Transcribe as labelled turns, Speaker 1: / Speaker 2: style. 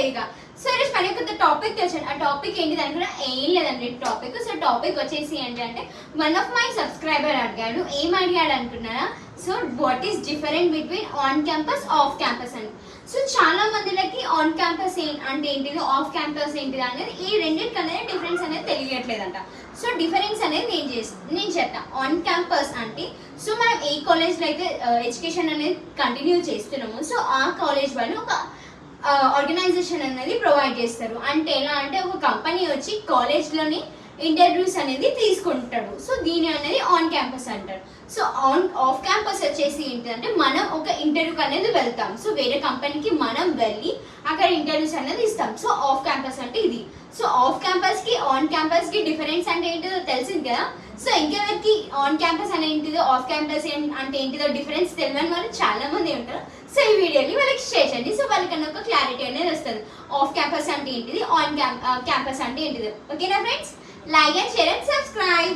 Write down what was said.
Speaker 1: వేదిక. సో ఈరోజు మన యొక్క టాపిక్ వచ్చాను. ఆ టాపిక్ ఏంటిది అనుకున్నా ఏం లేదండి టాపిక్. సో టాపిక్ వచ్చేసి ఏంటంటే వన్ ఆఫ్ మై సబ్స్క్రైబర్ అడిగాడు. ఏం అడిగాడు అనుకున్నారా? So what is different between on campus off campus అని. సో చాలా మందిలకి ఆన్ క్యాంపస్ అంటే ఏంటిది, ఆఫ్ క్యాంపస్ ఏంటిది అనేది ఈ రెండింటికి అనేది డిఫరెన్స్ అనేది తెలియట్లేదంట. సో డిఫరెన్స్ అనేది నేను చెప్తా. ఆన్ క్యాంపస్ అంటే సో మనం ఏ కాలేజ్లో అయితే ఎడ్యుకేషన్ అనేది కంటిన్యూ చేస్తున్నామో సో ఆ కాలేజ్ వాళ్ళు ఒక ఆర్గనైజేషన్ అనేది ప్రొవైడ్ చేస్తారు. అంటే ఎలా అంటే ఒక కంపెనీ వచ్చి కాలేజ్లోని ఇంటర్వ్యూస్ అనేది తీసుకుంటాడు. సో దీని అనేది ఆన్ క్యాంపస్ అంటారు. సో ఆఫ్ క్యాంపస్ వచ్చేసి ఏంటంటే మనం ఒక ఇంటర్వ్యూకి అనేది వెళ్తాం. సో వేరే కంపెనీకి మనం వెళ్ళి అక్కడ ఇంటర్వ్యూస్ అనేది ఇస్తాం. సో ఆఫ్ క్యాంపస్ అంటే ఇది. సో ఆఫ్ క్యాంపస్ కి ఆన్ క్యాంపస్ కి డిఫరెన్స్ అంటే ఏంటిదో తెలిసింది కదా. సో ఇంకెవరికి ఆన్ క్యాంపస్ అంటే ఏంటిదో, ఆఫ్ క్యాంపస్ అంటే ఏంటిదో డిఫరెన్స్ తెలియని వాళ్ళు చాలా మంది ఉంటారు. సో ఈ వీడియోని వాళ్ళకి షేర్ చేయండి. సో వాళ్ళకన్నా ఒక క్లారిటీ అనేది వస్తుంది. ఆఫ్ క్యాంపస్ అంటే ఏంటిది, ఆన్ క్యాంపస్ అంటే ఏంటిది. ఓకేనా friends? Like and share and subscribe.